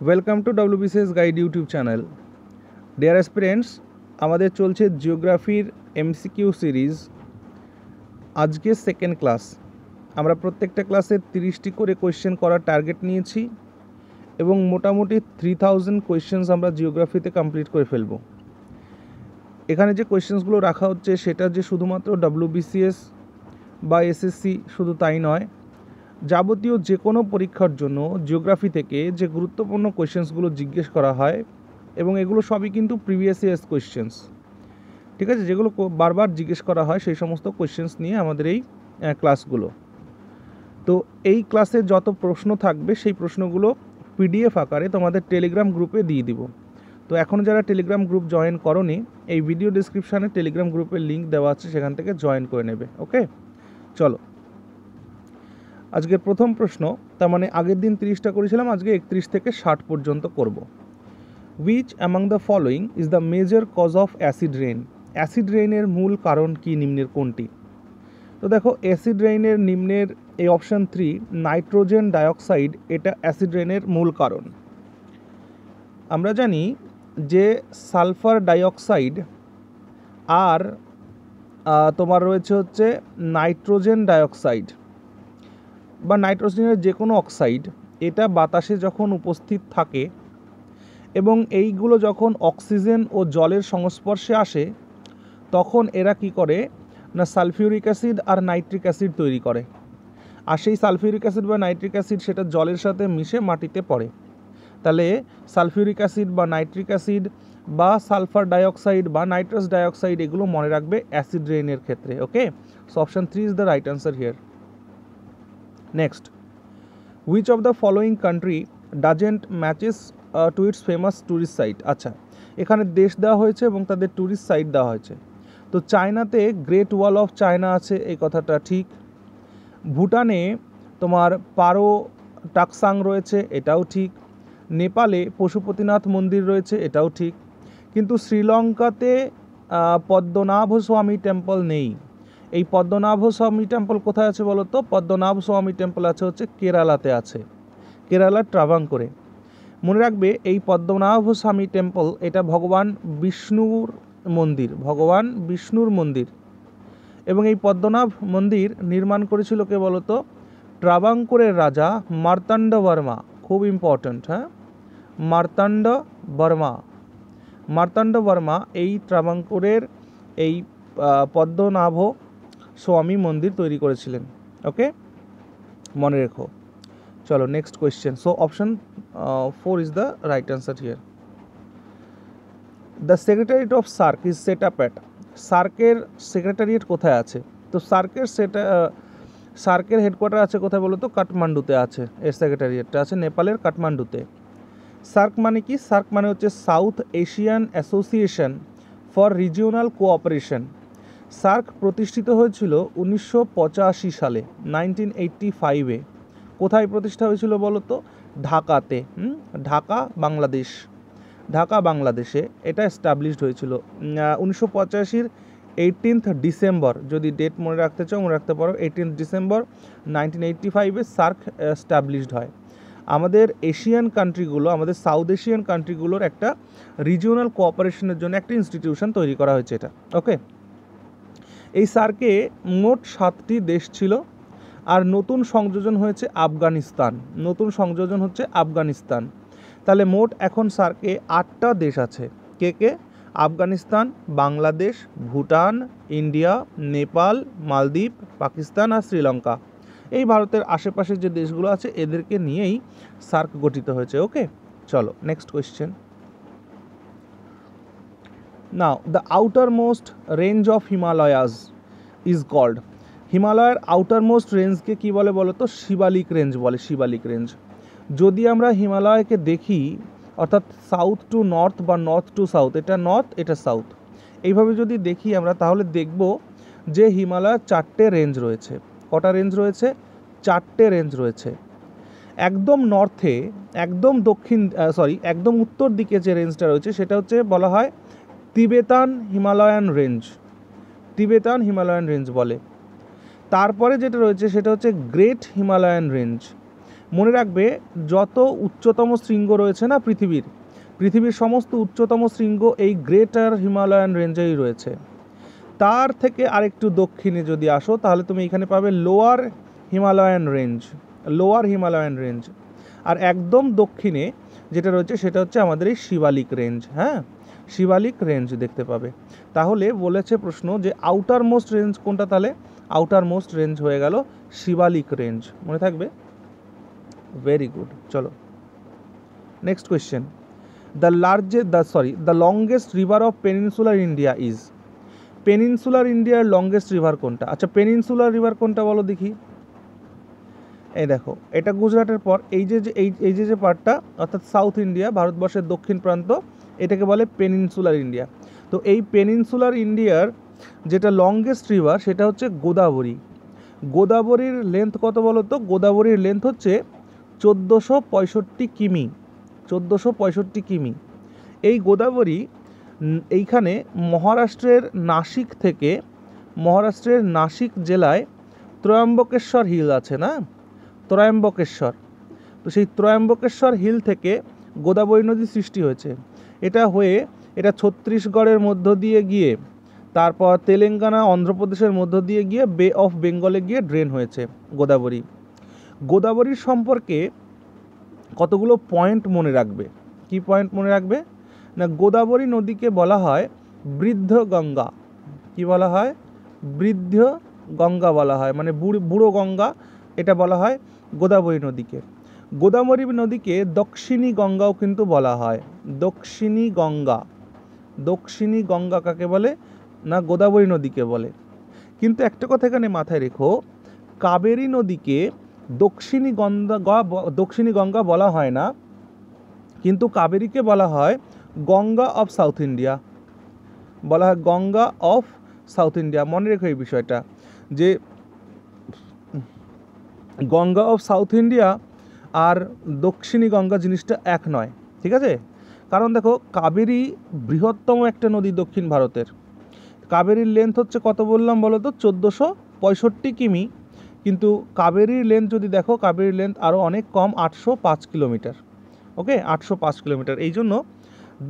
Welcome to WBCS guide YouTube channel. Deer aspirants, আমাদের চলছে জিওগ্রাফির MCQ series. আজকে second class. আমরা প্রত্যেকটা ক্লাসে 30টি করে কোয়েশ্চেন করার টার্গেট নিয়েছি এবং মোটামুটি 3000 কোয়েশ্চেন্স আমরা জিওগ্রাফিতে কমপ্লিট করে ফেলব। এখানে যে কোয়েশ্চেন্সগুলো রাখা হচ্ছে সেটা যে শুধুমাত্র WBCS বা SSC শুধু তাই নয়, যাবতীয় যে কোনো পরীক্ষার জন্য জিওগ্রাফি থেকে যে গুরুত্বপূর্ণ কোয়েশ্চেন্সগুলো জিজ্ঞেস করা হয় এবং এগুলো সবই কিন্তু প্রিভিয়াস ইয়ার্স কোয়েশ্চেন্স, ঠিক আছে, যেগুলো বারবার জিজ্ঞেস করা হয় সেই সমস্ত কোয়েশ্চেন্স নিয়ে আমাদের এই ক্লাসগুলো। তো এই ক্লাসে যত প্রশ্ন থাকবে সেই প্রশ্নগুলো PDF আকারে তোমাদের টেলিগ্রাম গ্রুপে দিয়ে দিব। তো এখন যারা টেলিগ্রাম গ্রুপ জয়েন করোনি, এই ভিডিও ডিসক্রিপশানে টেলিগ্রাম গ্রুপের লিঙ্ক দেওয়া আছে, সেখান থেকে জয়েন করে নেবে। ওকে, চলো আজকের প্রথম প্রশ্ন। তার মানে আগের দিন 30টা করেছিলাম, আজকে 31 থেকে 60 পর্যন্ত করব। Which among the following is the major cause of acid rain? Acid রেইনের মূল কারণ কি নিম্নের কোনটি? তো দেখো, অ্যাসিড রেইনের নিম্নের এই অপশান 3 নাইট্রোজেন ডাইঅক্সাইড, এটা অ্যাসিড রেইনের মূল কারণ। আমরা জানি যে সালফার ডাইঅক্সাইড আর তোমার রয়েছে হচ্ছে নাইট্রোজেন ডাইঅক্সাইড বা নাইট্রোজেনের যে কোনো অক্সাইড, এটা বাতাসে যখন উপস্থিত থাকে এবং এইগুলো যখন অক্সিজেন ও জলের সংস্পর্শে আসে, তখন এরা কি করে না সালফিউরিক অ্যাসিড আর নাইট্রিক অ্যাসিড তৈরি করে। আর সেই সালফিউরিক অ্যাসিড বা নাইট্রিক অ্যাসিড সেটা জলের সাথে মিশে মাটিতে পড়ে। তাহলে সালফিউরিক অ্যাসিড বা নাইট্রিক অ্যাসিড বা সালফার ডাইঅক্সাইড বা নাইট্রাস ডাইঅক্সাইড, এগুলো মনে রাখবে অ্যাসিড রেইনের ক্ষেত্রে। Okay, so option 3 is the right answer here. Next, which of the following country doesn't matches to its famous tourist site? আচ্ছা, এখানে দেশ দেওয়া হয়েছে এবং তাদের ট্যুরিস্ট সাইট দেওয়া হয়েছে। তো চায়নাতে গ্রেট ওয়াল অফ চায়না আছে, এই কথাটা ঠিক। ভুটানে তোমার পারো টাকসাং রয়েছে, এটাও ঠিক। নেপালে পশুপতিনাথ মন্দির রয়েছে, এটাও ঠিক। কিন্তু শ্রীলঙ্কাতে পদ্মনাভ স্বামী টেম্পল নেই। এই পদ্মনাভ স্বামী টেম্পল কোথায় আছে বলো তো? পদ্মনাভ স্বামী টেম্পল আছে হচ্ছে কেরালাতে আছে, কেরালার ট্রাভাঙ্কোরে। মনে রাখবে এই পদ্মনাভ স্বামী টেম্পল এটা ভগবান বিষ্ণুর মন্দির, ভগবান বিষ্ণুর মন্দির। এবং এই পদ্মনাভ মন্দির নির্মাণ করেছিল কে বলো তো? ট্রাভাঙ্কোরের রাজা মার্তাণ্ড বর্মা। খুব ইম্পর্ট্যান্ট, হ্যাঁ, মার্তাণ্ড বর্মা। মার্তাণ্ড বর্মা এই ট্রাভাঙ্কোরের এই পদ্মনাভ স্বামী মন্দির তৈরি করেছিলেন। ওকে, মনে রেখো। চলো next question. So option 4 is the right answer here. The secretariat of SAARC is set up at? সার্কের সেক্রেটারিয়েট কোথায় আছে? তো সার্কের হেডকোয়ার্টার আছে কোথায় বলো তো? কাঠমান্ডুতে আছে। এর সেক্রেটারিয়েটটা আছে নেপালের কাঠমান্ডুতে। সার্ক মানে কি? সার্ক মানে হচ্ছে south Asian association for regional cooperation. SAARC প্রতিষ্ঠিত হয়েছিল 1985 সালে, 1985-এ। কোথায় প্রতিষ্ঠা হয়েছিল বলো তো? ঢাকাতে। ঢাকা, বাংলাদেশ। ঢাকা, বাংলাদেশে এটা এস্টাবলিশড হয়েছিল 1985-র 18th ডিসেম্বর। যদি ডেট মনে রাখতে চাও মনে রাখতে পারো, 18th ডিসেম্বর 1985-এ সার্ক এস্টাবলিশড হয়। আমাদের এশিয়ান কান্ট্রিগুলো, আমাদের সাউথ এশিয়ান কান্ট্রিগুলোর একটা রিজিওনাল কোঅপারেশনের জন্য একটা ইনস্টিটিউশন তৈরি করা হয়েছে এটা। ওকে, এই সার্কে মোট 7টি দেশ ছিল আর নতুন সংযোজন হয়েছে আফগানিস্তান। নতুন সংযোজন হচ্ছে আফগানিস্তান। তাহলে মোট এখন সার্কে 8টা দেশ আছে। কে কে? আফগানিস্তান, বাংলাদেশ, ভুটান, ইন্ডিয়া, নেপাল, মালদ্বীপ, পাকিস্তান আর শ্রীলঙ্কা। এই ভারতের আশেপাশে যে দেশগুলো আছে এদেরকে নিয়েই সার্ক গঠিত হয়েছে। ওকে, চলো next question. Now the outermost range of Himalayas is called? হিমালয়ের আউটার মোস্ট রেঞ্জকে কী বলে বলো তো? শিবালিক রেঞ্জ বলে, শিবালিক রেঞ্জ। যদি আমরা হিমালয়কে দেখি, অর্থাৎ সাউথ টু নর্থ বা নর্থ টু সাউথ, এটা নর্থ এটা সাউথ, এইভাবে যদি দেখি আমরা, তাহলে দেখব যে হিমালয়ের 4টে রেঞ্জ রয়েছে। কটা রেঞ্জ রয়েছে? 4টে রেঞ্জ রয়েছে। একদম নর্থে, একদম একদম উত্তর দিকে যে রেঞ্জটা রয়েছে সেটা হচ্ছে বলা হয় তিবেতান হিমালয়ান রেঞ্জ। তিবেতান হিমালয়ান রেঞ্জ বলে। তারপরে যেটা রয়েছে সেটা হচ্ছে গ্রেট হিমালয়ান রেঞ্জ। মনে রাখবে যত উচ্চতম শৃঙ্গ রয়েছে না পৃথিবীর সমস্ত উচ্চতম শৃঙ্গ এই গ্রেটার হিমালয়ান রেঞ্জেই রয়েছে। তার থেকে আরেকটু দক্ষিণে যদি আসো তাহলে তুমি এখানে পাবে লোয়ার হিমালয়ান রেঞ্জ। আর একদম দক্ষিণে যেটা রয়েছে সেটা হচ্ছে আমাদের এই শিবালিক রেঞ্জ। হ্যাঁ, শিবালিক রেঞ্জ দেখতে পাবে। তাহলে বলেছে প্রশ্ন যে আউটার মোস্ট রেঞ্জ কোনটা, তাহলে আউটার মোস্ট রেঞ্জ হয়ে গেল শিবালিক রেঞ্জ, মনে থাকবে। Very good. চলো next question. The longest river of peninsular India is. Peninsular ইন্ডিয়ার লংগেস্ট রিভার কোনটা? আচ্ছা, পেনিনসুলার রিভার কোনটা বলো দেখি। এই দেখো, এটা গুজরাটের পর এই যে পার্টটা অর্থাৎ সাউথ ইন্ডিয়া, ভারতবর্ষের দক্ষিণ প্রান্ত, এটাকে বলে পেনিনসুলার ইন্ডিয়া। তো এই পেনিনসুলার ইন্ডিয়ার যেটা লংগেস্ট রিভার সেটা হচ্ছে গোদাবরী। গোদাবরীর লেন্থ কত বলো তো? গোদাবরীর লেন্থ হচ্ছে 1465 কিমি। 1465 কিমি। এই গোদাবরী এইখানে মহারাষ্ট্রের নাসিক জেলায় ত্রয়ম্বকেশ্বর হিল আছে না, ত্রয়ম্বকেশ্বর। তো সেই ত্রয়ম্বকেশ্বর হিল থেকে গোদাবরী নদী সৃষ্টি হয়েছে। এটা ছত্তিশগড়ের মধ্য দিয়ে গিয়ে তারপর তেলেঙ্গানা, অন্ধ্রপ্রদেশের মধ্য দিয়ে গিয়ে বে অফ বেঙ্গলে গিয়ে ড্রেন হয়েছে গোদাবরীর সম্পর্কে কতগুলো পয়েন্ট মনে রাখবে। কি পয়েন্ট মনে রাখবে না? গোদাবরী নদীকে বলা হয় বৃদ্ধ গঙ্গা। কি বলা হয়? বৃদ্ধ গঙ্গা বলা হয়, মানে বুড়ো গঙ্গা, এটা বলা হয় গোদাবরী নদীকে। গোদাবরী নদীকে দক্ষিণী গঙ্গাও কিন্তু বলা হয়। দক্ষিণী গঙ্গা কাকে বলে না? গোদাবরী নদীকে বলে। কিন্তু একটা কথা এখানে মাথায় রেখো, কাবেরী নদীকে দক্ষিণী গঙ্গা বলা হয় না, কিন্তু কাবেরীকে বলা হয় গঙ্গা অফ সাউথ ইন্ডিয়া। মনে রেখো এই বিষয়টা, যে গঙ্গা অফ সাউথ ইন্ডিয়া আর দক্ষিণী গঙ্গা জিনিসটা এক নয়, ঠিক আছে? কারণ দেখো, কাবেরী বৃহত্তম একটা নদী দক্ষিণ ভারতের। কাবেরীর লেন্থ হচ্ছে কত বললাম বলো তো? 1465 কিমি। কিন্তু কাবেরীর লেন্থ যদি দেখো, কাবেরীর লেন্থ আরও অনেক কম, 805 কিলোমিটার। ওকে, 805 কিলোমিটার। এই জন্য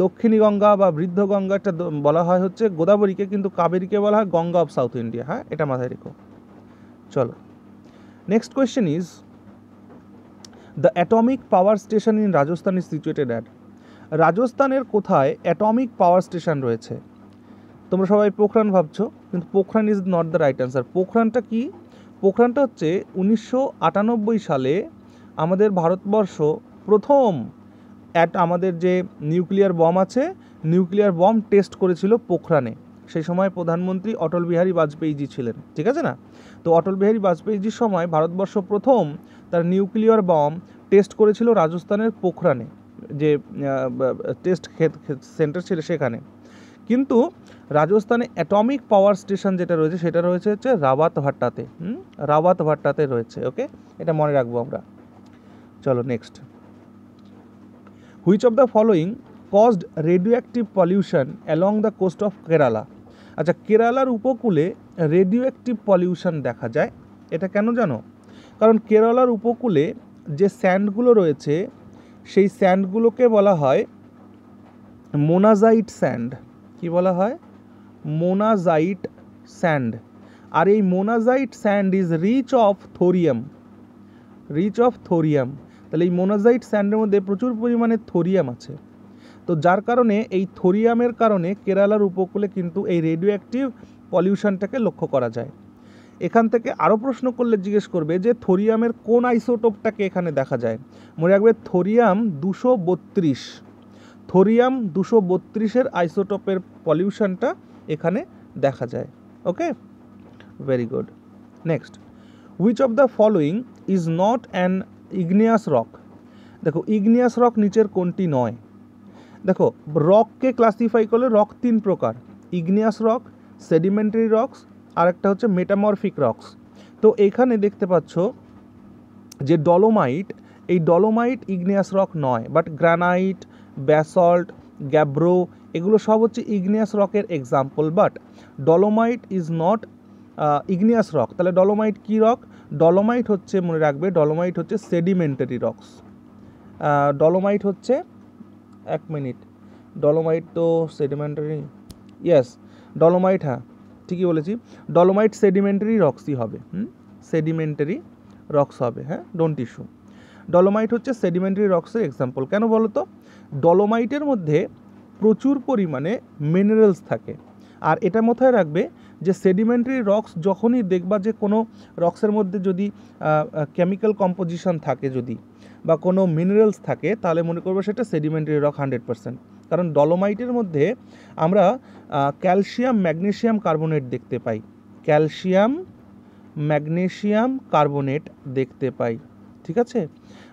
দক্ষিণী গঙ্গা বা বৃদ্ধ গঙ্গাটা বলা হয় হচ্ছে গোদাবরীকে, কিন্তু কাবেরীকে বলা হয় গঙ্গা অফ সাউথ ইন্ডিয়া। হ্যাঁ, এটা মাথায় রেখো। চলো next question is, the atomic power station in Rajasthan is situated at. রাজস্থানের কোথায় অ্যাটমিক পাওয়ার স্টেশন রয়েছে? তোমরা সবাই পোখরান ভাবছো, কিন্তু Pokhran is not the right answer. পোখরানটা কি? পোখরানটা হচ্ছে 1998 সালে আমাদের ভারতবর্ষ প্রথম আমাদের যে নিউক্লিয়ার বম আছে, নিউক্লিয়ার বম টেস্ট করেছিল পোখরানে। সেই সময় প্রধানমন্ত্রী অটল বিহারী বাজপেয়ীজি ছিলেন, ঠিক আছে না? তো অটল বিহারী বাজপেয়ীজির সময় ভারতবর্ষ প্রথম তার নিউক্লিয়ার বম টেস্ট করেছিল রাজস্থানের পোখরানে, যে টেস্ট সেন্টার ছিল সেখানে। কিন্তু রাজস্থানে অ্যাটমিক পাওয়ার স্টেশন যেটা রয়েছে সেটা রয়েছে হচ্ছে রাওয়াতভাট্টাতে রয়েছে। ওকে, এটা মনে রাখবো আমরা। চলো next. Which of the following caused radioactive pollution along the coast of Kerala? আচ্ছা, কেরালার উপকূলে রেডিও অ্যাক্টিভ পলিউশন দেখা যায়, এটা কেন জানো? কারণ কেরালার উপকূলে যে স্যান্ডগুলো রয়েছে সেই স্যান্ডগুলোকে বলা হয় মোনাজাইট স্যান্ড। কি বলা হয়? Monazite sand. আর এই monazite sand is rich of thorium. তাহলে এই মোনাজাইট স্যান্ডের মধ্যে প্রচুর পরিমাণে থোরিয়াম আছে। তো যার কারণে এই থোরিয়ামের কারণে কেরালার উপকূলে কিন্তু এই রেডিও অ্যাক্টিভ পলিউশনটাকে লক্ষ্য করা যায়। এখান থেকে আরও প্রশ্ন করলে জিজ্ঞেস করবে যে থোরিয়ামের কোন আইসোটোপটাকে এখানে দেখা যায়? মনে রাখবে থোরিয়াম 232। থোরিয়াম 232-এর আইসোটোপের পলিউশনটা এখানে দেখা যায়। Okay, very good. Next, which of the following is not an igneous rock? দেখো, ইগনিয়াস রক নিচের কোনটি নয়? দেখো, রককে ক্লাসিফাই করলে রক 3 প্রকার: ইগনিয়াস রক, সেডিমেন্টারি রকস, আর একটা হচ্ছে মেটামরফিক রকস। তো এখানে দেখতে পাচ্ছ যে ডলোমাইট, এই ডলোমাইট ইগনিয়াস রক নয়, বাট গ্রানাইট, ব্যাসল্ট, গ্যাব্রো, এগুলো সব হচ্ছে ইগনিয়াস রকের example. But dolomite is not igneous rock. তাহলে ডলোমাইট কি রক? ডলোমাইট হচ্ছে, মনে রাখবে, ডলোমাইট হচ্ছে সেডিমেন্টারি রক্স। ডলোমাইট হচ্ছে, এক মিনিট, ডলোমাইট তো সেডিমেন্টারি, ইয়েস ডলোমাইট, হ্যাঁ ঠিকই বলেছি, ডলোমাইট সেডিমেন্টারি রক্সই হবে, সেডিমেন্টারি রক্স হবে, হ্যাঁ ডোন্ট ইস্যু। ডলোমাইট হচ্ছে সেডিমেন্টারি রক্সের এক্সাম্পল। কেন বলো তো? ডলোমাইটের মধ্যে প্রচুর পরিমাণে মিনারেলস থাকে। আর এটা মাথায় রাখবে যে সেডিমেন্টারি রক্স যখনই দেখবা যে কোনো রক্সের মধ্যে যদি কেমিক্যাল কম্পোজিশন থাকে যদি বা কোনো মিনারেলস থাকে, তাহলে মনে করবো সেটা সেডিমেন্টারি রক 100%। কারণ ডলোমাইটের মধ্যে আমরা ক্যালসিয়াম ম্যাগনেসিয়াম কার্বনেট দেখতে পাই, ক্যালসিয়াম ম্যাগনেসিয়াম কার্বনেট দেখতে পাই, ঠিক আছে,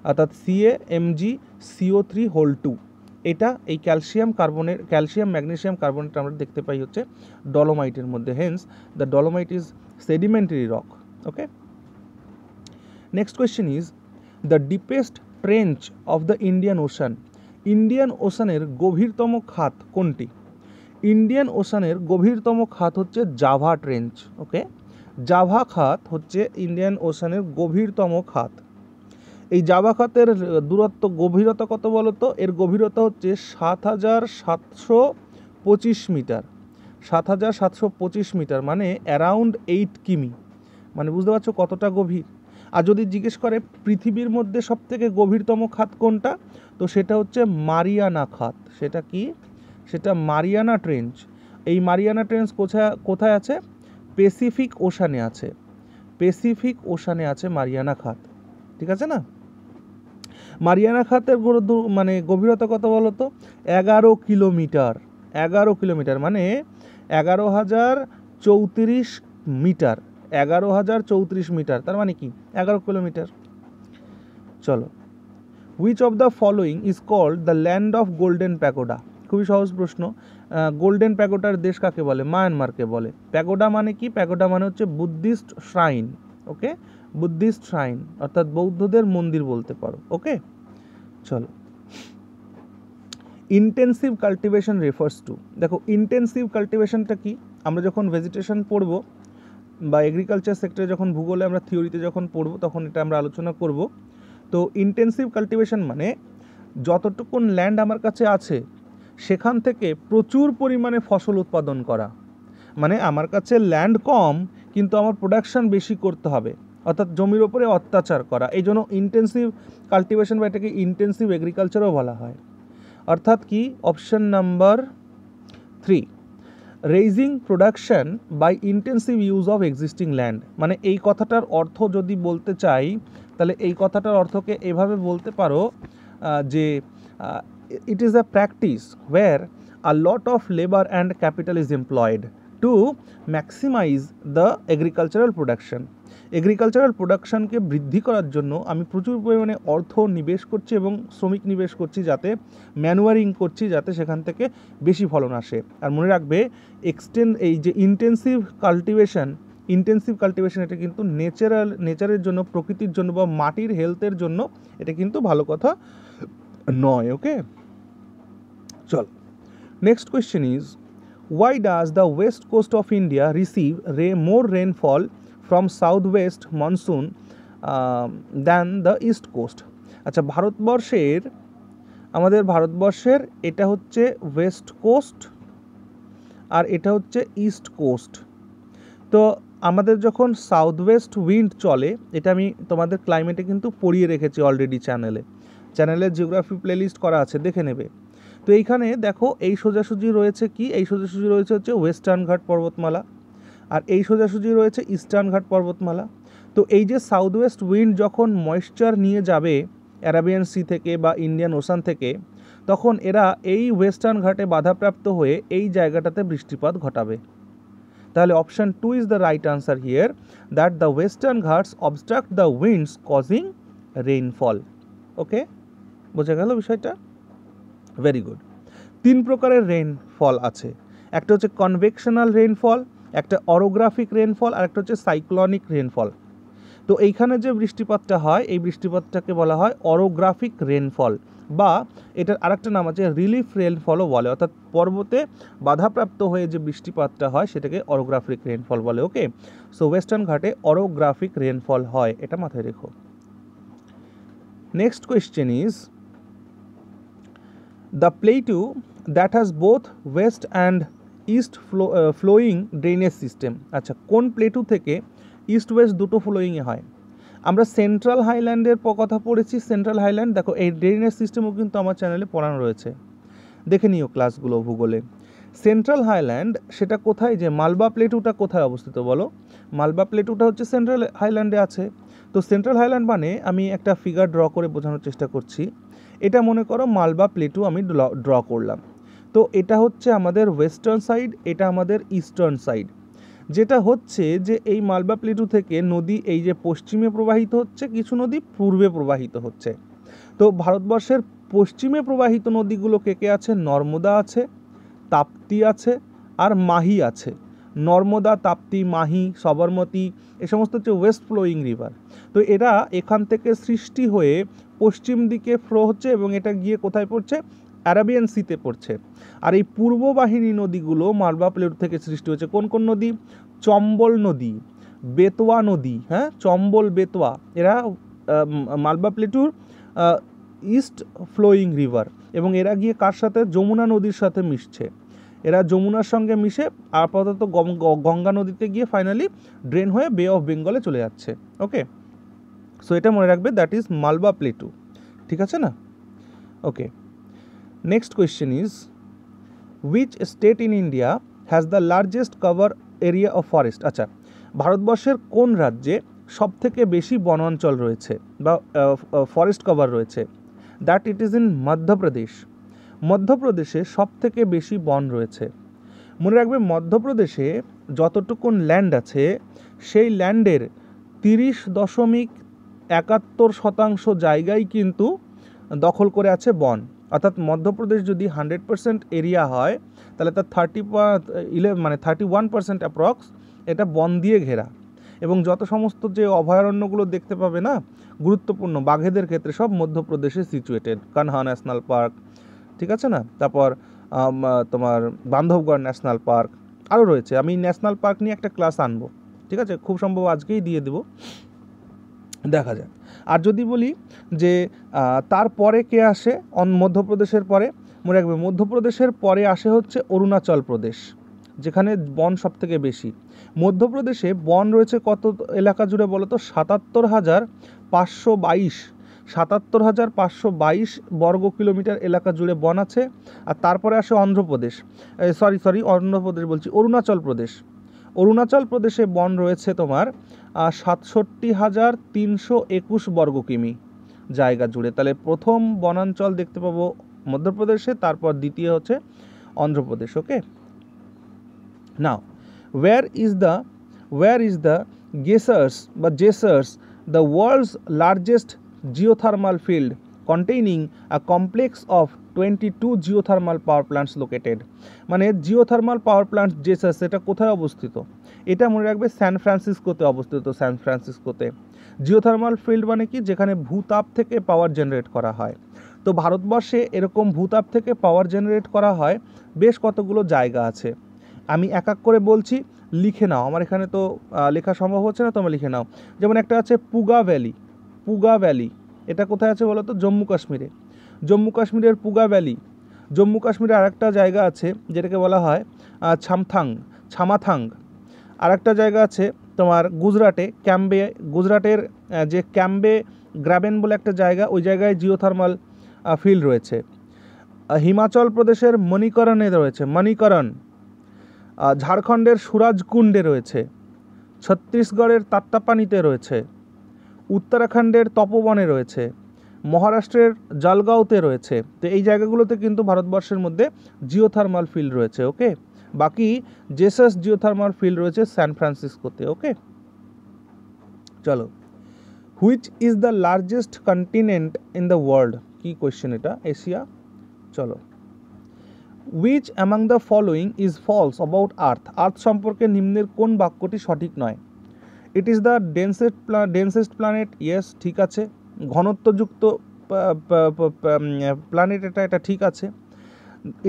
অর্থাৎ CaMgCO3 এটা এই ক্যালসিয়াম ম্যাগনেসিয়াম কার্বনেট আমরা দেখতে পাই হচ্ছে ডলোমাইটের মধ্যে। Hence the dolomite is sedimentary rock. Okay, next question is the deepest trench of the Indian ocean. Indian ওশানের গভীরতম খাত কোনটি? ইন্ডিয়ান ওশানের গভীরতম খাত হচ্ছে জাভা ট্রেঞ্চ। ওকে, জাভা খাত হচ্ছে ইন্ডিয়ান ওশানের গভীরতম খাত। এই জাভা খাতের দূরত্ব, গভীরতা কত বলো তো? এর গভীরতা হচ্ছে ৭৭২৫ মিটার, ৭৭২৫ মিটার, মানে অ্যারাউন্ড 8 কিমি। মানে বুঝতে পারছো কতটা গভীর। আর যদি জিজ্ঞেস করে পৃথিবীর মধ্যে সবথেকে গভীরতম খাত কোনটা, তো সেটা হচ্ছে মারিয়ানা খাত। সেটা কি? সেটা মারিয়ানা ট্রেঞ্চ। এই মারিয়ানা ট্রেঞ্চ কোথায় আছে? প্যাসিফিক ওশানে আছে, প্যাসিফিক ওশানে আছে মারিয়ানা খাত, ঠিক আছে না? মারিয়ানা খাতের মানে গভীরতা কত বলো তো? 11 কিলোমিটার, 11 কিলোমিটার, মানে 11,034 মিটার, 11,034 মিটার, তার মানে কি 11 কিলোমিটার। চলো, which of the following is called the land of golden pagoda? খুবই সহজ প্রশ্ন। গোল্ডেন প্যাগোডার দেশ কাকে বলে? মায়ানমারকে বলে। প্যাগোডা মানে কি? প্যাগোডা মানে হচ্ছে বুদ্ধিস্ট শ্রাইন। ওকে, বুদ্ধিস্ট শ্রাইন অর্থাৎ বৌদ্ধদের মন্দির বলতে পারো। ওকে, চলো, ইন্টেন্সিভ কাল্টিভেশন রেফার্স টু। দেখো ইন্টেন্সিভ কাল্টিভেশনটা কি? আমরা যখন ভেজিটেশন পড়বো বা এগ্রিকালচার সেক্টরে যখন ভূগোলে আমরা থিওরিতে যখন পড়বো তখন এটা আমরা আলোচনা করব। তো ইন্টেন্সিভ কাল্টিভেশন মানে যতটুকুন ল্যান্ড আমার কাছে আছে সেখান থেকে প্রচুর পরিমাণে ফসল উৎপাদন করা। মানে আমার কাছে ল্যান্ড কম কিন্তু আমার প্রোডাকশন বেশি করতে হবে, অর্থাৎ জমির ওপরে অত্যাচার করা। এই জন্য ইন্টেন্সিভ কাল্টিভেশন বা এটাকে ইন্টেন্সিভ এগ্রিকালচারও বলা হয়। অর্থাৎ কি? Option number 3, raising production by intensive use of existing land. মানে এই কথাটার অর্থ যদি বলতে চাই তাহলে এই কথাটার অর্থকে এভাবে বলতে পারো যে it is a practice where a lot of labor and capital is employed to maximize the agricultural production. Agricultural প্রোডাকশনকে বৃদ্ধি করার জন্য আমি প্রচুর পরিমাণে অর্থ নিবেশ করছি এবং শ্রমিক নিবেশ করছি, যাতে ম্যানুয়ারিং করছি, যাতে সেখান থেকে বেশি ফলন আসে। আর মনে রাখবে এই যে ইন্টেন্সিভ কাল্টিভেশন এটা কিন্তু নেচারের জন্য, প্রকৃতির জন্য বা মাটির হেলথের জন্য এটা কিন্তু ভালো কথা নয়। ওকে, চল, next question is why does the west coast of India receive more rainfall from southwest monsoon than the east coast? আচ্ছা, আমাদের ভারতবর্ষের এটা হচ্ছে ওয়েস্ট কোস্ট আর এটা হচ্ছে ইস্ট কোস্ট। তো আমাদের যখন সাউথ ওয়েস্ট উইন্ড চলে, এটা আমি তোমাদের ক্লাইমেটে কিন্তু পড়িয়ে রেখেছি অলরেডি, চ্যানেলে জিওগ্রাফি প্লেলিস্ট করা আছে, দেখে নেবে। তো এইখানে দেখো এই সোজাসুজি রয়েছে কি? এই সোজাসুজি রয়েছে হচ্ছে ওয়েস্টার্ন ঘাট পর্বতমালা, আর এই সোজাসুজি রয়েছে ইস্টার্ন ঘাট পর্বতমালা। তো এই যে সাউথ ওয়েস্ট উইন্ড যখন ময়েশ্চার নিয়ে যাবে অ্যারাবিয়ান সি থেকে বা ইন্ডিয়ান ওশান থেকে, তখন এরা এই ওয়েস্টার্ন ঘাটে বাধাপ্রাপ্ত হয়ে এই জায়গাটাতে বৃষ্টিপাত ঘটাবে। তাহলে option 2 is the right answer here, that the Western Ghats obstruct the winds causing rainfall. Okay, বোঝা গেল বিষয়টা? Very good. 3 প্রকারের রেইনফল আছে, একটা হচ্ছে কনভেকশনাল রেইনফল, একটা অরোগ্রাফিক রেইনফল, আর একটা হচ্ছে সাইক্লনিক রেইনফল। তো এইখানে যে বৃষ্টিপাতটা হয় এই বৃষ্টিপাতটাকে বলা হয় অরোগ্রাফিক রেইনফল। বা এটার আরেকটা নাম আছে রিলিফ রেনফলও বলে, অর্থাৎ পর্বতে বাধাপ্রাপ্ত হয়ে যে বৃষ্টিপাতটা হয় সেটাকে অরোগ্রাফিক রেনফল বলে। ওকে, সো ওয়েস্টার্ন ঘাটে অরোগ্রাফিক রেনফল হয়, এটা মাথায় রেখো। Next question is the plateau that has both west and east flowing drainage system. আচ্ছা, কোন প্লেটু থেকে ইস্ট ওয়েস্ট দুটো ফ্লোয়িংয়ে হয়? আমরা সেন্ট্রাল হাইল্যান্ডের কথা পড়েছি। সেন্ট্রাল হাইল্যান্ড দেখো, এই ড্রেনেজ সিস্টেমও কিন্তু আমার চ্যানেলে পড়ানো রয়েছে, দেখে নিও ক্লাসগুলো ভূগোলে। সেন্ট্রাল হাইল্যান্ড সেটা কোথায়, যে মালবা প্লেটুটা কোথায় অবস্থিত বলো? মালবা প্লেটুটা হচ্ছে সেন্ট্রাল হাইল্যান্ডে আছে। তো সেন্ট্রাল হাইল্যান্ড মানে আমি একটা ফিগার ড্র করে বোঝানোর চেষ্টা করছি। এটা মনে করো মালবা প্লেটু আমি ড্র করলাম। তো এটা হচ্ছে আমাদের ওয়েস্টার্ন সাইড, এটা আমাদের ইস্টার্ন সাইড। যেটা হচ্ছে যে এই মালবা প্লেটু থেকে নদী এই যে পশ্চিমে প্রবাহিত হচ্ছে, কিছু নদী পূর্বে প্রবাহিত হচ্ছে। তো ভারতবর্ষের পশ্চিমে প্রবাহিত নদীগুলো কে কে আছে? নর্মদা আছে, তাপ্তি আছে, আর মাহি আছে। নর্মদা, তাপ্তি, মাহি, সবরমতী এ সমস্ত হচ্ছে ওয়েস্ট ফ্লোয়িং রিভার। তো এরা এখান থেকে সৃষ্টি হয়ে পশ্চিম দিকে ফ্লো হচ্ছে এবং এটা গিয়ে কোথায় পড়ছে? অ্যারাবিয়ান সিতে পড়ছে। আর এই পূর্ববাহিনী নদীগুলো মালবা প্লেটু থেকে সৃষ্টি হয়েছে। কোন কোন নদী? চম্বল নদী, বেতোয়া নদী, হ্যাঁ, চম্বল, বেতোয়া, এরা মালবা প্লেটুর ইস্ট ফ্লোয়িং রিভার। এবং এরা গিয়ে কার সাথে? যমুনা নদীর সাথে মিশছে। এরা যমুনার সঙ্গে মিশে আপাতত গঙ্গা নদীতে গিয়ে ফাইনালি ড্রেন হয়ে বে অফ বেঙ্গলে চলে যাচ্ছে। ওকে, সো এটা মনে রাখবে, দ্যাট ইজ মালবা প্লেটু। ঠিক আছে না? Okay, next question is which state in India has the largest cover area of forest? আচ্ছা, ভারতবর্ষের কোন রাজ্যে সব থেকে বেশি বনাঞ্চল রয়েছে বা ফরেস্ট কভার রয়েছে? That it is in Madhya Pradesh. মধ্যপ্রদেশে সব থেকে বেশি বন রয়েছে। মনে রাখবে, মধ্যপ্রদেশে যতটুকুন ল্যান্ড আছে সেই ল্যান্ডের 30.71% জায়গায় কিন্তু দখল করে আছে বন। অর্থাৎ মধ্যপ্রদেশ যদি 100% এরিয়া হয় তাহলে তার 31% অ্যাপ্রক্স এটা বন দিয়ে ঘেরা। এবং যত সমস্ত যে অভয়ারণ্যগুলো দেখতে পাবে না গুরুত্বপূর্ণ বাঘেদের ক্ষেত্রে, সব মধ্যপ্রদেশে সিচুয়েটেড। কানহা ন্যাশনাল পার্ক, ঠিক আছে না? তারপর তোমার বান্ধবগড় ন্যাশনাল পার্ক আরও রয়েছে। আমি ন্যাশনাল পার্ক নিয়ে একটা ক্লাস আনবো, ঠিক আছে? খুব সম্ভব আজকেই দিয়ে দেবো, দেখা যাক। আর যদি বলি যে তারপরে কে আসে মধ্যপ্রদেশের পরে, মনে রাখবে মধ্যপ্রদেশের পরে আসে হচ্ছে অরুণাচল প্রদেশ, যেখানে বন সব থেকে বেশি। মধ্যপ্রদেশে বন রয়েছে কত এলাকা জুড়ে বলো তো? 77,522 বর্গ কিলোমিটার এলাকা জুড়ে বন আছে। আর তারপরে আসে অন্ধ্রপ্রদেশ, অন্ধ্রপ্রদেশ বলছি, অরুণাচল প্রদেশ। অরুণাচল প্রদেশে বন রয়েছে তোমার 67,321 বর্গ কিমি জায়গা জুড়ে। তাহলে প্রথম বনাঞ্চল দেখতে পাবো মধ্যপ্রদেশে, তারপর দ্বিতীয় হচ্ছে অন্ধ্রপ্রদেশ। ওকে, নাও where is the Geysers, the world's largest geothermal field containing a complex of 22 geothermal power plants located? মানে জিওথার্মাল পাওয়ার প্ল্যান্ট জেসাস এটা কোথায় অবস্থিত? এটা মনে রাখবে সান ফ্রান্সিসকোতে অবস্থিত। সান ফ্রান্সিসকোতে জিওথার্মাল ফিল্ড মানে কি? যেখানে ভূতাপ থেকে পাওয়ার জেনারেট করা হয়। তো ভারতবর্ষে এরকম ভূতাপ থেকে পাওয়ার জেনারেট করা হয় বেশ কতগুলো জায়গা আছে। আমি এক এক করে বলছি, লিখে নাও। আমার এখানে তো লেখা সম্ভব হচ্ছে না, তোমরা লিখে নাও। যেমন একটা আছে পুগা ভ্যালি। এটা কোথায় আছে বলো তো? জম্মু কাশ্মীরে। জম্মু কাশ্মীরের পুগা ভ্যালি। জম্মু কাশ্মীরে আরেকটা জায়গা আছে যেটাকে বলা হয় ছামাথাং। আরেকটা জায়গা আছে তোমার গুজরাটে, গুজরাটের যে ক্যাম্বে গ্রাবেন বলে একটা জায়গা, ওই জায়গায় জিওথার্মাল ফিল্ড রয়েছে। হিমাচল প্রদেশের মণিকরণে রয়েছে, ঝাড়খণ্ডের সুরাজকুণ্ডে রয়েছে, ছত্তিশগড়ের তাত্তাপানিতে রয়েছে, উত্তরাখণ্ডের তপবনে রয়েছে, মহারাষ্ট্রের জলগাঁওতে রয়েছে। তো এই জায়গাগুলোতে কিন্তু ভারতবর্ষের মধ্যে জিওথার্মাল ফিল্ড রয়েছে। ওকে, বাকি জেসাস জিওথার্মাল ফিল্ড রয়েছে সান ফ্রান্সিসকোতে। ওকে, চলো, which is the largest continent in the world? কি কোয়েশ্চেন এটা? এশিয়া। চলো, which among the following is false about earth? Earth সম্পর্কে নিম্নের কোন বাক্যটি সঠিক নয়? It is the densest planet. Yes, ঠিক আছে। ঘনত্বযুক্ত প্ল্যানেট, এটা ঠিক আছে।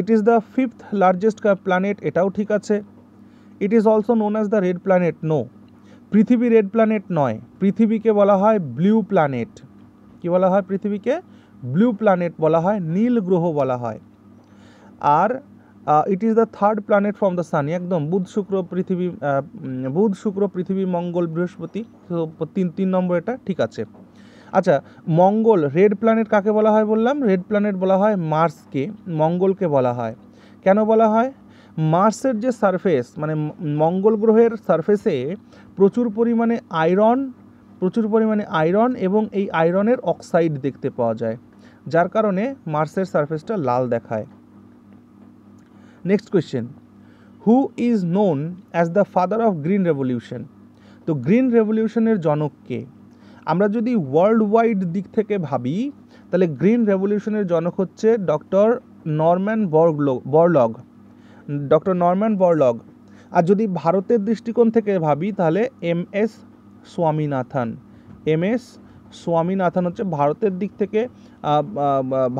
It is the 5th largest planet, এটাও ঠিক আছে। It is also known as the red planet, no. পৃথিবী রেড প্ল্যানেট নয়, পৃথিবীকে বলা হয় ব্লু প্ল্যানেট। কি বলা হয় পৃথিবীকে? ব্লু প্ল্যানেট বলা হয়, নীল গ্রহ বলা হয়। আর it is the 3rd planet from the sun, একদম বুধ শুক্র পৃথিবী মঙ্গল বৃহস্পতি, তো 3 নম্বর এটা ঠিক আছে। আচ্ছা, মঙ্গল রেড প্ল্যানেট কাকে বলা হয় বললাম? রেড প্ল্যানেট বলা হয় মার্সকে, মঙ্গলকে বলা হয়। কেন বলা হয়? মার্সের যে সারফেস, মানে মঙ্গল গ্রহের সারফেসে প্রচুর পরিমাণে আয়রন এবং এই আয়রনের অক্সাইড দেখতে পাওয়া যায়, যার কারণে মার্সের সারফেসটা লাল দেখায়। Next question, who is known as the father of green revolution? তো গ্রিন রেভলিউশনের জনক কে? আমরা যদি ওয়ার্ল্ড ওয়াইড দিক থেকে ভাবি, তাহলে গ্রিন রেভলিউশনের জনক হচ্ছে ডক্টর নরম্যান বরলগ। আর যদি ভারতের দৃষ্টিকোণ থেকে ভাবি, তাহলে এম.এস. স্বামীনাথন হচ্ছে ভারতের দিক থেকে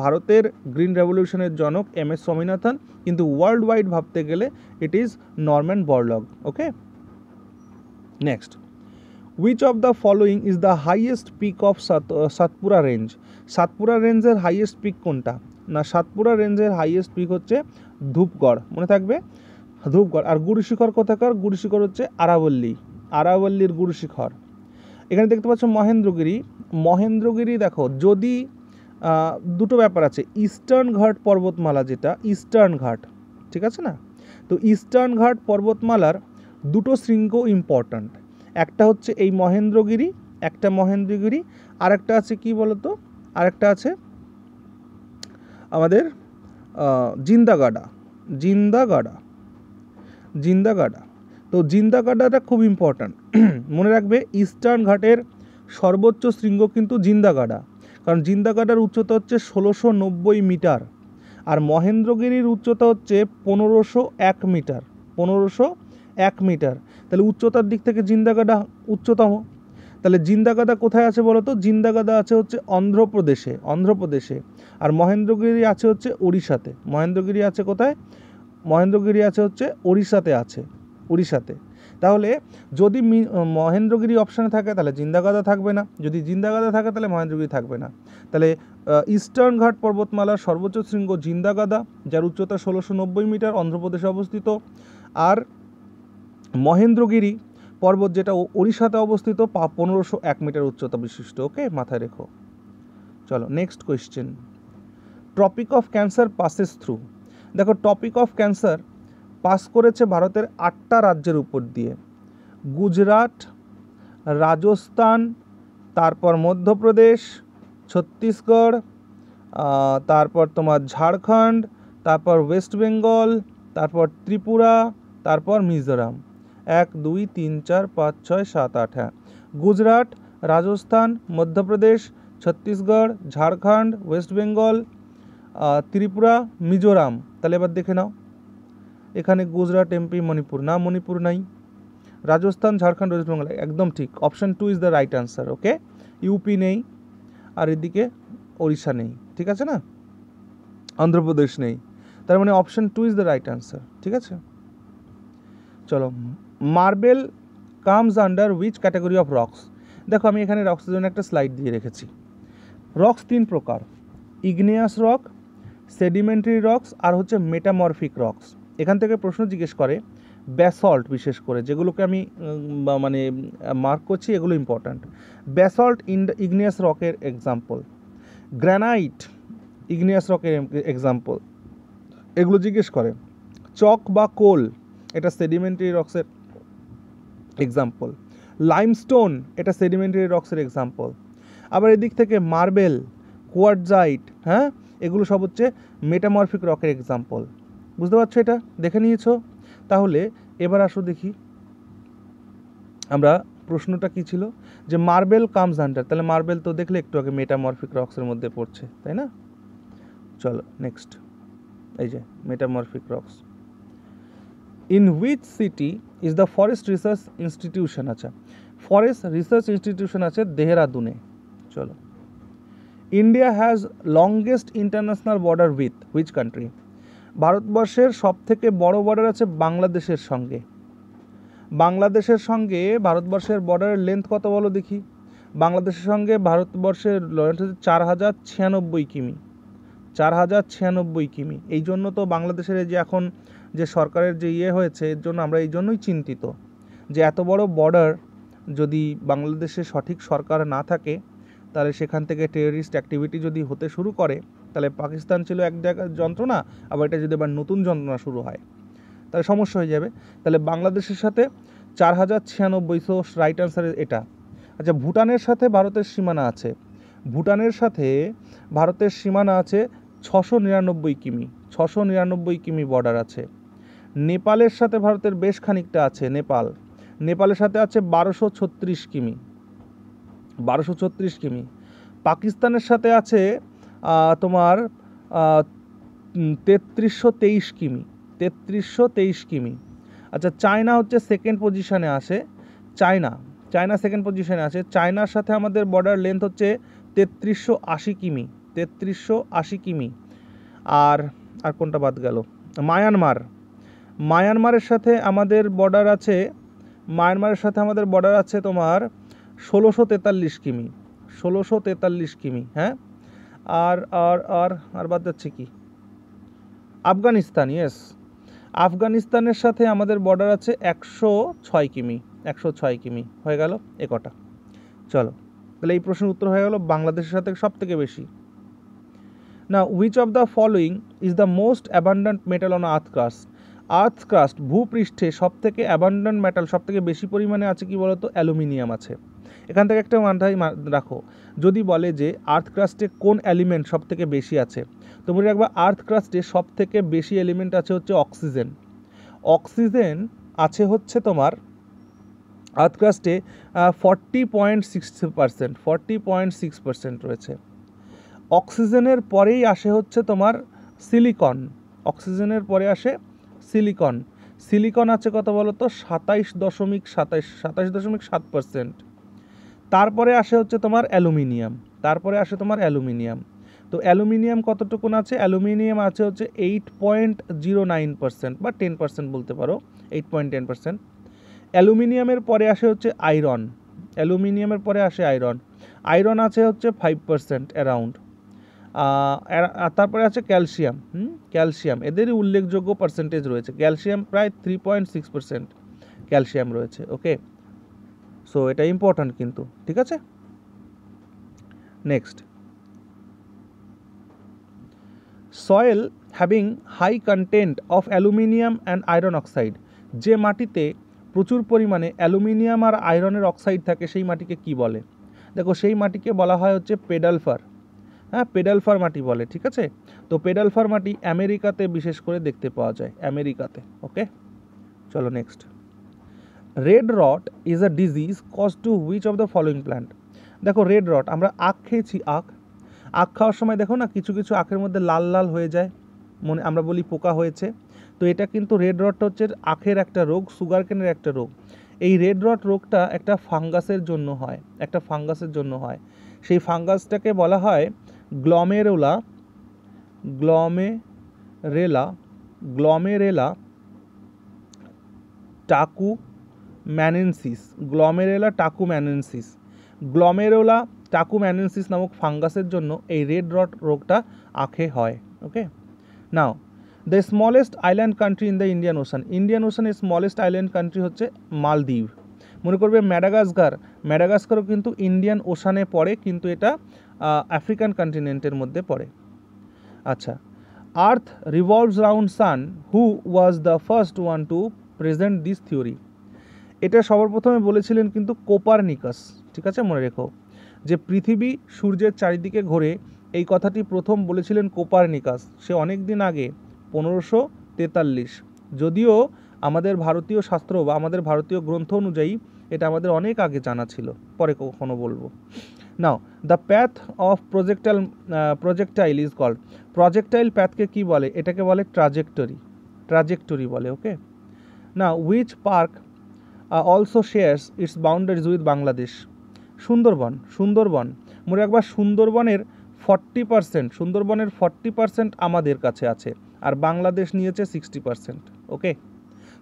ভারতের গ্রিন রেভলিউশনের জনক এম.এস. স্বামীনাথন, কিন্তু ওয়ার্ল্ড ওয়াইড ভাবতে গেলে it is Norman Borlaug. Okay, next, which of the following is the highest peak of Satpura range? Satpura রেঞ্জের হাইয়েস্ট পিক কোনটা? না, সাতপুরা রেঞ্জের হাইয়েস্ট পিক হচ্ছে ধূপগড়, মনে থাকবে, ধূপগড়। আর গুরুশিখর কোথাকার? গুরুশিখর হচ্ছে আরাবল্লীর গুরুশিখর। এখানে দেখতে পাচ্ছ মহেন্দ্রগিরি দেখো, যদি দুটো ব্যাপার আছে, ইস্টার্ন ঘাট পর্বতমালা, যেটা ইস্টার্ন ঘাট, ঠিক আছে না? তো ইস্টার্ন ঘাট পর্বতমালার দুটো শৃঙ্গ ইম্পর্ট্যান্ট, একটা হচ্ছে এই মহেন্দ্রগিরি, আর একটা আছে কি বলতো, আর একটা আছে আমাদের জিন্দাগাডা। তো জিন্দাগাডাটা খুব ইম্পর্ট্যান্ট, মনে রাখবে। ইস্টার্ন ঘাটের সর্বোচ্চ শৃঙ্গ কিন্তু জিন্দাগাডা, কারণ জিন্দাগাডার উচ্চতা হচ্ছে 1690 মিটার, আর মহেন্দ্রগিরির উচ্চতা হচ্ছে 1501 মিটার। তাহলে উচ্চতার দিক থেকে জিন্দাগাডা উচ্চতম। তাহলে জিন্দাগাদা কোথায় আছে বলো তো? জিন্দাগাদা আছে হচ্ছে অন্ধ্রপ্রদেশে, আর মহেন্দ্রগিরি আছে হচ্ছে উড়িষ্যাতে। মহেন্দ্রগিরি আছে কোথায়? মহেন্দ্রগিরি আছে হচ্ছে উড়িষ্যাতে। তাহলে যদি মহেন্দ্রগিরি অপশানে থাকে তাহলে জিন্দাগাদা থাকবে না, যদি জিন্দাগাদা থাকে তাহলে মহেন্দ্রগিরি থাকবে না। তাহলে ইস্টার্ন ঘাট পর্বতমালার সর্বোচ্চ শৃঙ্গ জিন্দাগাদা, যার উচ্চতা 1690 মিটার, অন্ধ্রপ্রদেশে অবস্থিত। আর মহেন্দ্রগিরি পর্বত, যেটা ওড়িশাতে অবস্থিত, 1501 মিটার উচ্চতা বিশিষ্ট। ওকে, মাথায় রেখো। চলো next question, tropic of cancer passes through. দেখো, টপিক অফ ক্যান্সার পাস করেছে ভারতের 8টা রাজ্যের উপর দিয়ে, গুজরাট, রাজস্থান, তারপর মধ্যপ্রদেশ, ছত্তিশগড়, তারপর তোমার ঝাড়খণ্ড, তারপর ওয়েস্ট বেঙ্গল, তারপর ত্রিপুরা, তারপর মিজোরাম। 1 2 3 4 5 6 7 8, হ্যাঁ, গুজরাট, রাজস্থান, মধ্যপ্রদেশ, ছত্তিশগড়, ঝাড়খণ্ড, ওয়েস্ট বেঙ্গল, ত্রিপুরা, মিজোরাম। তাহলে এবার দেখে নাও, এখানে গুজরাট, এমপি, মণিপুর না, মণিপুর নাই। রাজস্থান, ঝাড়খণ্ড, ওয়েস্ট বেঙ্গল, একদম ঠিক। Option 2 is the right answer. Okay, UP নেই, আর এদিকে ওড়িশা নেই, ঠিক আছে না, অন্ধ্রপ্রদেশ নেই, তার মানে option 2 is the right answer, ঠিক আছে। চলো, marble comes under which category of rocks? দেখো, আমি এখানে রক্সের জন্য একটা স্লাইড দিয়ে রেখেছি। রক্স 3 প্রকার, ইগনিয়াস রক, সেডিমেন্টারি রক্স, আর হচ্ছে মেটামরফিক রক্স। এখান থেকে প্রশ্ন জিজ্ঞেস করে ব্যাসল্ট, বিশেষ করে যেগুলোকে আমি মানে মার্ক করছি, এগুলো ইম্পর্ট্যান্ট। ব্যাসল্ট ইগনিয়াস রকের এক্সাম্পল, গ্রানাইট ইগনিয়াস রকের এক্সাম্পল, এগুলো জিজ্ঞেস করে। চক বা কোল, এটা সেডিমেন্টারি রক্সের এক্সাম্পল। লাইমস্টোন, এটা সেডিমেন্টারি রক্সের এক্সাম্পল। আবার এদিক থেকে মার্বেল, কোয়ার্টজাইট, হ্যাঁ, এগুলো সব হচ্ছে মেটামরফিক রকের এক্সাম্পল। বুঝতে পারছো? এটা দেখে নিয়েছো? তাহলে এবার আসো দেখি আমরা প্রশ্নটা কি ছিল, যে মার্বেল কামস আন্ডার, তাহলে মার্বেল তো দেখলে একটু আগে মেটামরফিক রক্সের মধ্যে পড়ছে, তাই না? চলো নেক্সট, এই যে metamorphic rocks. In which city is the forest research institution? আচ্ছা, ফরেস্ট রিসার্চ ইনস্টিটিউশন আছে দেহরাদুনে। চলো, India has longest international border with which country? ভারতবর্ষের সব থেকে বড় বর্ডার আছে বাংলাদেশের সঙ্গে। বাংলাদেশের সঙ্গে ভারতবর্ষের বর্ডারের লেন্থ কত বলো দেখি? বাংলাদেশের সঙ্গে ভারতবর্ষের লেন্থ হচ্ছে 4096 কিমি। 4096 কিমি। এই জন্য তো বাংলাদেশের যে এখন যে সরকারের যে হয়েছে, এর জন্য আমরা এই জন্যই চিন্তিত যে এত বড় বর্ডার যদি বাংলাদেশে সঠিক সরকার না থাকে, তাহলে সেখান থেকে টেররিস্ট অ্যাক্টিভিটি যদি হতে শুরু করে, তাহলে পাকিস্তান ছিল এক জায়গায় যন্ত্রণা, আবার এটা যদি আবার নতুন যন্ত্রণা শুরু হয় তাহলে সমস্যা হয়ে যাবে। তাহলে বাংলাদেশের সাথে 4096, রাইট অ্যান্সার এটা। আচ্ছা, ভুটানের সাথে ভারতের সীমানা আছে, ভুটানের সাথে ভারতের সীমানা আছে 699 কিমি, 699 কিমি বর্ডার আছে। নেপালের সাথে ভারতের বেশ খানিকটা আছে, নেপালের সাথে আছে 1236 কিমি, 1236 কিমি। পাকিস্তানের সাথে আছে তোমার 3323 কিমি, 3323 কিমি। আচ্ছা, চায়না হচ্ছে সেকেন্ড পজিশনে আসে, চায়না সেকেন্ড পজিশনে আছে। চায়নার সাথে আমাদের বর্ডার লেন্থ হচ্ছে 3380 কিমি, 3380 কিমি। আর কোনটা বাদ গেল? মায়ানমারের সাথে আমাদের বর্ডার আছে, তোমার 1643 কিমি, 1643 কিমি। হ্যাঁ, আর বাদ যাচ্ছে কি? আফগানিস্তান, ইয়েস, আফগানিস্তানের সাথে আমাদের বর্ডার আছে 106 কিমি, 106 কিমি। হয়ে গেল এ কটা। চলো, তাহলে এই প্রশ্নের উত্তর হয়ে গেল বাংলাদেশের সাথে সব থেকে বেশি। না, which of the following is the most abundant metal on earth crust? ভূপৃষ্ঠে সব থেকে অ্যাবান্ডেন্ট মেটাল, সব থেকে বেশি পরিমাণে আছে কি বলতো? অ্যালুমিনিয়াম আছে। এখান থেকে একটা মাথায় রাখো, যদি বলে যে আর্থ ক্রাস্টে কোন এলিমেন্ট সব থেকে বেশি আছে, তো মনে রাখবা আর্থ ক্রাস্টে সব থেকে বেশি এলিমেন্ট আছে হচ্ছে অক্সিজেন। অক্সিজেন আছে হচ্ছে তোমার আর্থ ক্রাস্টে 40.6%, 40.6% রয়েছে। অক্সিজেনের পরেই আসে হচ্ছে তোমার সিলিকন, অক্সিজেনের পরে আসে সিলিকন। সিলিকন আছে কত বলো তো? 27.7%। তারপরে আসে হচ্ছে তোমার অ্যালুমিনিয়াম, তো অ্যালুমিনিয়াম কতটুকুন আছে? অ্যালুমিনিয়াম আছে হচ্ছে 8.09% বা 10% বলতে পারো, 8.10%। অ্যালুমিনিয়ামের পরে আসে হচ্ছে আয়রন, আয়রন আছে হচ্ছে 5% অ্যারাউন্ড। তারপরে আছে ক্যালসিয়াম, এদেরই উল্লেখযোগ্য পার্সেন্টেজ রয়েছে। ক্যালসিয়াম প্রায় 3.6% ক্যালসিয়াম রয়েছে। ওকে, সো এটা ইম্পর্ট্যান্ট কিন্তু, ঠিক আছে। Next, soil having high content of aluminium and iron oxide, যে মাটিতে প্রচুর পরিমাণে অ্যালুমিনিয়াম আর আয়রনের অক্সাইড থাকে সেই মাটিকে কি বলে? দেখো, সেই মাটিকে বলা হয় হচ্ছে পেডালফার। হ্যাঁ, পেডালফার মাটি বলে, ঠিক আছে। তো পেডালফার মাটি আমেরিকাতে বিশেষ করে দেখতে পাওয়া যায়, আমেরিকাতে। ওকে, চলো next. Red rot is a disease cause to which of the following plant? দেখো, রেড রট, আমরা আখ খেয়েছি, আখ খাওয়ার সময় দেখো না কিছু কিছু আখের মধ্যে লাল লাল হয়ে যায়, আমরা বলি পোকা হয়েছে। তো এটা কিন্তু রেড রটটা হচ্ছে আখের একটা রোগ, সুগার কেনের একটা রোগ। এই রেড রট রোগটা একটা ফাঙ্গাসের জন্য হয়, সেই ফাঙ্গাসটাকে বলা হয় গ্লমেরেলা টাকুম্যানেন্সিস নামক ফাঙ্গাসের জন্য এই রেড রট রোগটা আখে হয়। Okay, now the smallest island country in the Indian ওশানের স্মলেস্ট আইল্যান্ড কান্ট্রি হচ্ছে মালদ্বীপ। মনে করবে ম্যাডাগাস্কারও কিন্তু ইন্ডিয়ান ওশানে পড়ে, কিন্তু এটা আফ্রিকান কন্টিনেন্টের মধ্যে পড়ে। আচ্ছা, earth revolves round sun, who was the first one to present this theory? এটা সর্বপ্রথমে বলেছিলেন কিন্তু কোপারনিকাস, ঠিক আছে, মনে রেখো যে পৃথিবী সূর্যের চারিদিকে ঘোরে, এই কথাটি প্রথম বলেছিলেন কোপারনিকাস। সে অনেক দিন আগে, 1543। যদিও আমাদের ভারতীয় শাস্ত্র বা আমাদের ভারতীয় গ্রন্থ অনুযায়ী এটা আমাদের অনেক আগে জানা ছিল, পরে কখনো বলবো। Now, the path of projectile is called, projectile প্যাথকে কি বলে? এটাকে বলে ট্রাজেক্টরি বলে। ওকে, না, which park also shares its boundaries with Bangladesh? Sundarban. মনে রাখবা, সুন্দরবনের 40%, সুন্দরবনের 40% আমাদের কাছে আছে, আর বাংলাদেশ নিয়েছে 60%। ওকে,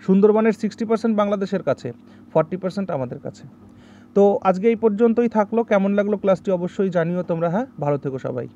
সুন্দরবনের 60% বাংলাদেশের কাছে, 40% আমাদের কাছে। তো আজকে এই পর্যন্তই থাকলো। কেমন লাগলো ক্লাসটি অবশ্যই জানিও তোমরা। হ্যাঁ, ভালো থেকো সবাই।